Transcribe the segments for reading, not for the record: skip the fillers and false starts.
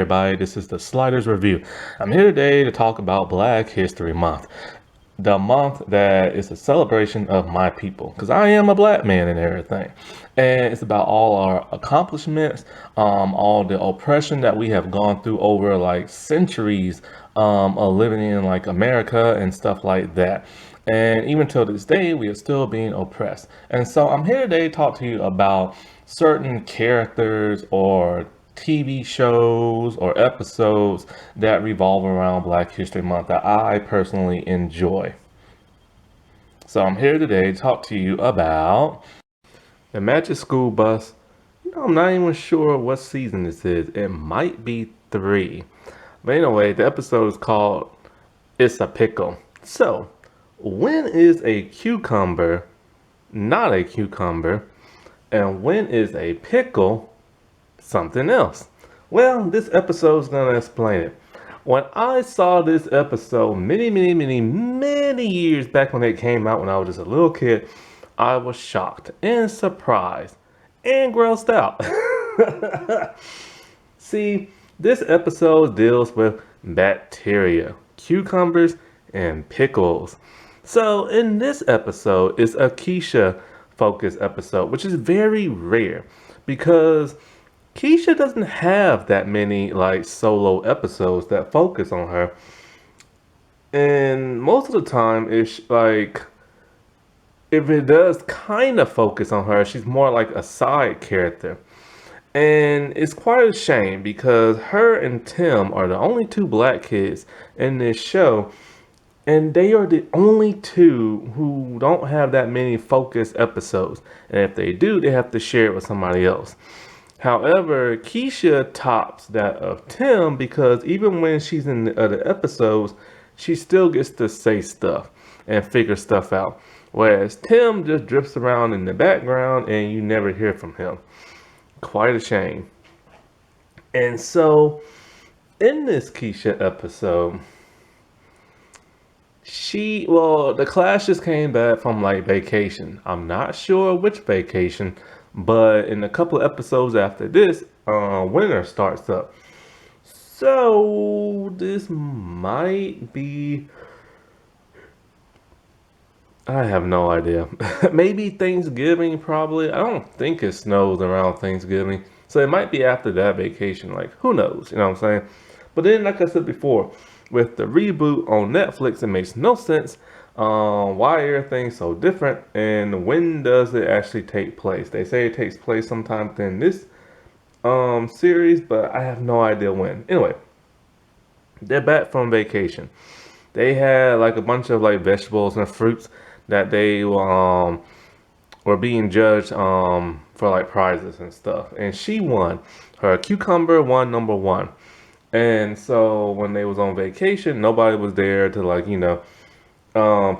everybody, this is the Sliders Review. I'm here today to talk about Black History Month. The month that is a celebration of my people, because I am a black man and everything. And it's about all our accomplishments, all the oppression that we have gone through over like centuries of living in like America and stuff like that. And even till this day, we are still being oppressed. And so I'm here today to talk to you about certain characters or TV shows or episodes that revolve around Black History Month that I personally enjoy. So I'm here today to talk to you about the Magic School Bus. I'm not even sure what season this is. It might be 3. But anyway, the episode is called It's a Pickle. So, when is a cucumber not a cucumber? And when is a pickle something else? Well, this episode is going to explain it. When I saw this episode many years back when it came out when I was just a little kid, I was shocked and surprised and grossed out. See, this episode deals with bacteria, cucumbers, and pickles. So in this episode, it's a Keisha focused episode, which is very rare because Keisha doesn't have that many like solo episodes that focus on her. And most of the time it's like, if it does kind of focus on her, she's more like a side character. And it's quite a shame because her and Tim are the only 2 black kids in this show. And they are the only 2 who don't have that many focused episodes. And if they do, they have to share it with somebody else. However, Keisha tops that of Tim because even when she's in the other episodes, she still gets to say stuff and figure stuff out. Whereas Tim just drifts around in the background and you never hear from him. Quite a shame. And so, in this Keisha episode, the class just came back from like vacation. I'm not sure which vacation, but in a couple of episodes after this, winter starts up. So this might be, I have no idea. Maybe Thanksgiving, probably. I don't think it snows around Thanksgiving. So it might be after that vacation. Like, who knows? You know what I'm saying? But then, like I said before, with the reboot on Netflix, it makes no sense. Why everything's so different, and when does it actually take place? They say it takes place sometime within this series, but I have no idea when. Anyway, they're back from vacation. They had like a bunch of like vegetables and fruits that they were being judged for like prizes and stuff, and she won. Her cucumber won number 1. And so when they was on vacation, nobody was there to like,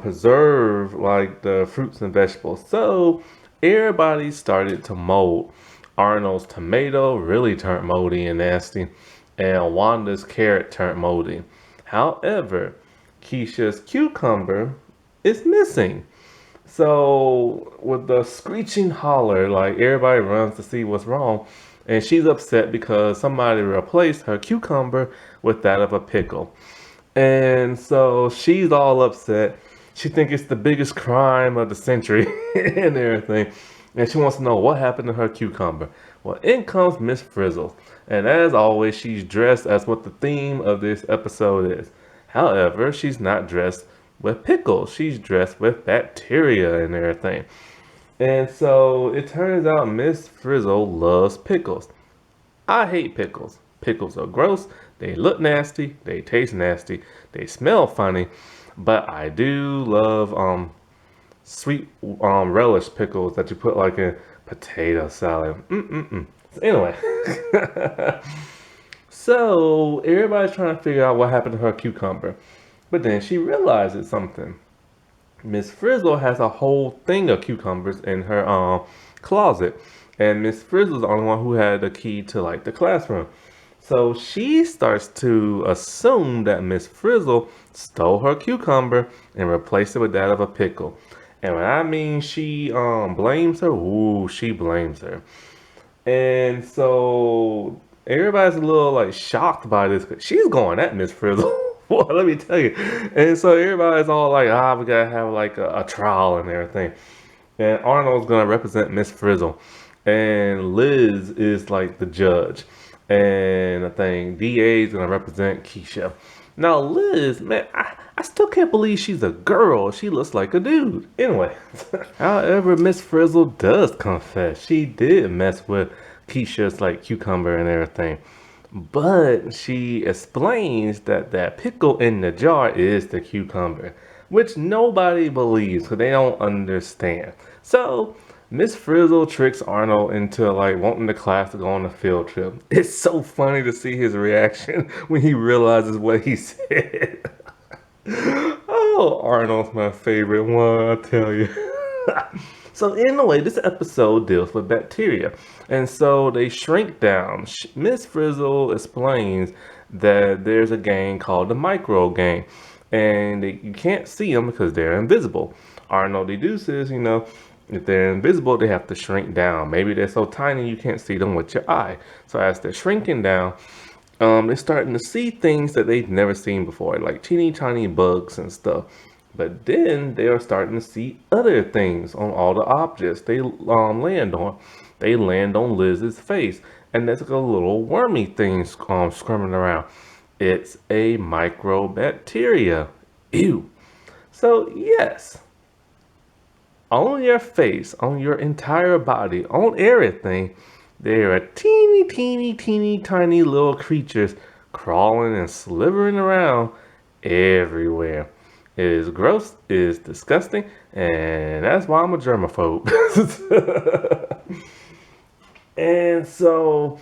preserve like the fruits and vegetables. So everybody started to mold. Arnold's tomato really turned moldy and nasty, and Wanda's carrot turned moldy. However, Keisha's cucumber is missing. So with the screeching holler, like everybody runs to see what's wrong. And she's upset because somebody replaced her cucumber with that of a pickle. And so she's all upset. She thinks it's the biggest crime of the century and everything. And she wants to know what happened to her cucumber. Well, in comes Miss Frizzle. And as always, she's dressed as what the theme of this episode is. However, she's not dressed with pickles. She's dressed with bacteria and everything. And so it turns out Miss Frizzle loves pickles. I hate pickles. Pickles are gross. They look nasty. They taste nasty. They smell funny. But I do love sweet relish pickles that you put like in potato salad. So anyway, so everybody's trying to figure out what happened to her cucumber. But then she realizes something. Miss Frizzle has a whole thing of cucumbers in her closet, and Miss Frizzle's the only one who had the key to like the classroom. So she starts to assume that Miss Frizzle stole her cucumber and replaced it with that of a pickle. And when I mean she blames her, ooh, she blames her. And so everybody's a little like shocked by this. 'Cause she's going at Miss Frizzle. Boy, let me tell you. And so everybody's all like, we gotta have like a trial and everything. And Arnold's gonna represent Miss Frizzle, and Liz is like the judge, and I think DA is gonna represent Keisha. Now Liz, man, I still can't believe she's a girl. She looks like a dude. Anyway, however, Miss Frizzle does confess she did mess with Keisha's like cucumber and everything. But she explains that that pickle in the jar is the cucumber, which nobody believes because they don't understand. So Miss Frizzle tricks Arnold into like wanting the class to go on a field trip. It's so funny to see his reaction when he realizes what he said. Oh, Arnold's my favorite one, I tell you. So anyway, this episode deals with bacteria. And so they shrink down. Miss Frizzle explains that there's a gang called the micro gang. And you can't see them because they're invisible. Arnold deduces, if they're invisible, they have to shrink down. Maybe they're so tiny you can't see them with your eye. So as they're shrinking down, they're starting to see things that they've never seen before, like teeny tiny bugs and stuff. But then they are starting to see other things on all the objects they land on. They land on Liz's face, and there's like a little wormy thing squirming around. It's a microbacteria. Ew. So yes, on your face, on your entire body, on everything, there are teeny tiny little creatures crawling and slithering around everywhere. It is gross, it is disgusting, and that's why I'm a germaphobe. And so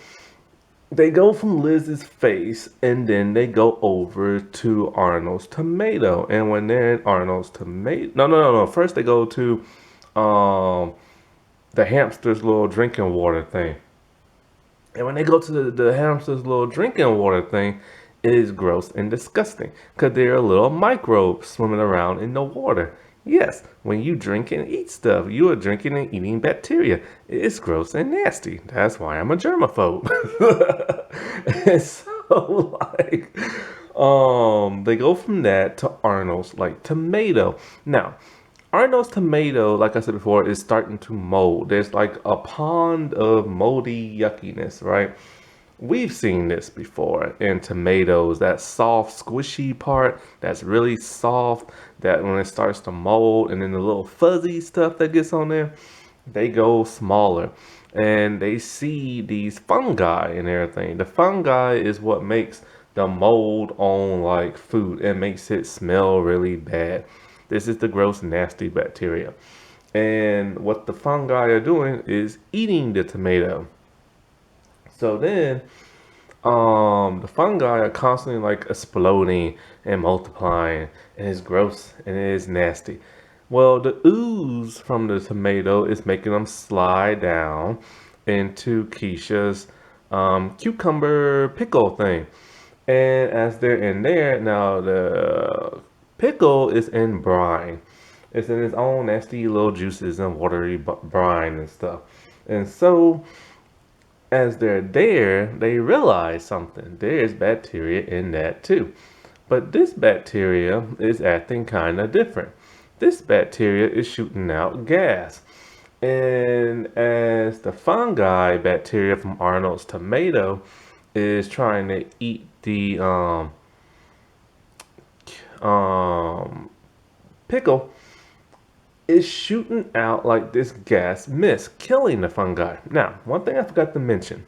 they go from Liz's face and then they go over to Arnold's tomato. And when they're in Arnold's tomato, no. First they go to the hamster's little drinking water thing. And when they go to the hamster's little drinking water thing, it is gross and disgusting because there are little microbes swimming around in the water. Yes, when you drink and eat stuff, you are drinking and eating bacteria. It's gross and nasty. That's why I'm a germaphobe. And so, they go from that to Arnold's, like, tomato. Now, Arnold's tomato, like I said before, is starting to mold. There's, like, a pond of moldy yuckiness, right? We've seen this before in tomatoes, that soft, squishy part that's really soft, that when it starts to mold, and then the little fuzzy stuff that gets on there, they go smaller. And they see these fungi and everything. The fungi is what makes the mold on like food and makes it smell really bad. This is the gross, nasty bacteria. And what the fungi are doing is eating the tomato. So then, the fungi are constantly like exploding and multiplying, and it's gross and it is nasty. Well, the ooze from the tomato is making them slide down into Keisha's cucumber pickle thing. And as they're in there, now the pickle is in brine. It's in its own nasty little juices and watery brine and stuff. And so as they're there, they realize something. There's bacteria in that too. But this bacteria is acting kind of different. This bacteria is shooting out gas. And as the fungi bacteria from Arnold's tomato is trying to eat the pickle, is shooting out like this gas mist, killing the fungi. Now, one thing I forgot to mention,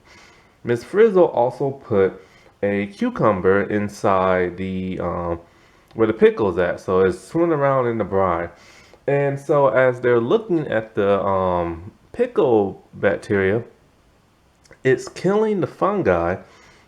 Miss Frizzle also put a cucumber inside the where the pickle's at, so it's swimming around in the brine. And so as they're looking at the pickle bacteria, it's killing the fungi,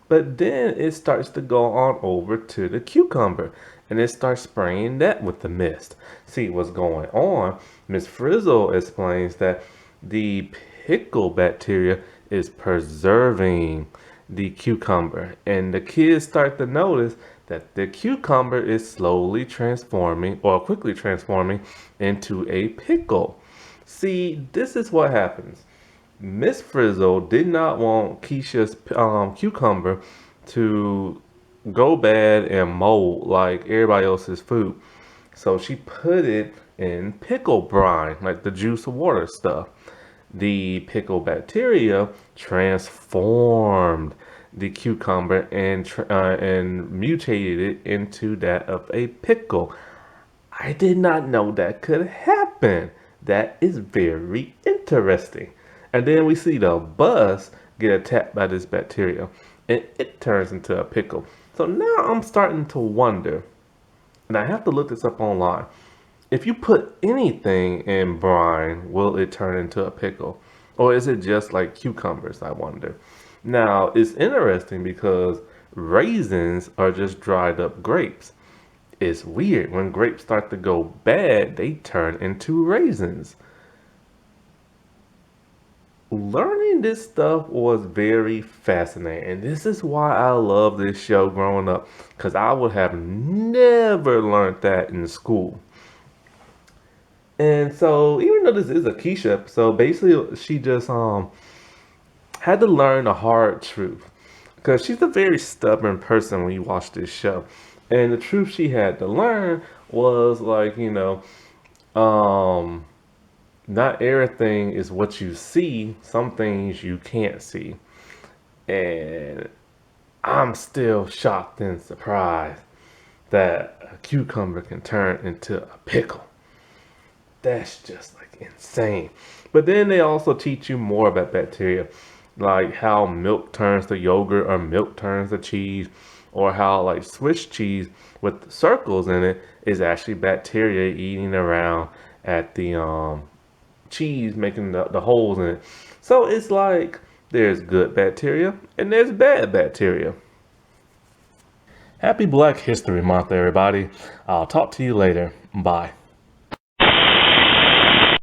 but then it starts to go on over to the cucumber and it starts spraying that with the mist. See what's going on. Miss Frizzle explains that the pickle bacteria is preserving the cucumber, and the kids start to notice that the cucumber is slowly transforming or quickly transforming into a pickle. See, this is what happens. Miss Frizzle did not want Keisha's cucumber to go bad and mold like everybody else's food. So she put it in pickle brine, like the juice of water stuff. The pickle bacteria transformed the cucumber and mutated it into that of a pickle. I did not know that could happen. That is very interesting. And then we see the bus get attacked by this bacteria and it turns into a pickle. So now I'm starting to wonder, and I have to look this up online. If you put anything in brine, will it turn into a pickle? Or is it just like cucumbers, I wonder? Now, it's interesting because raisins are just dried up grapes. It's weird. When grapes start to go bad, they turn into raisins. Learning this stuff was very fascinating. And this is why I love this show growing up, because I would have never learned that in school. And so, even though this is a Keisha episode, basically she just had to learn a hard truth because she's a very stubborn person when you watch this show. And the truth she had to learn was like, not everything is what you see. Some things you can't see. And I'm still shocked and surprised that a cucumber can turn into a pickle. That's just like insane. But then they also teach you more about bacteria, like how milk turns to yogurt or milk turns to cheese, or how like Swiss cheese with the circles in it is actually bacteria eating around at the cheese, making the holes in it. So it's like there's good bacteria and there's bad bacteria. Happy Black History Month, everybody. I'll talk to you later. Bye.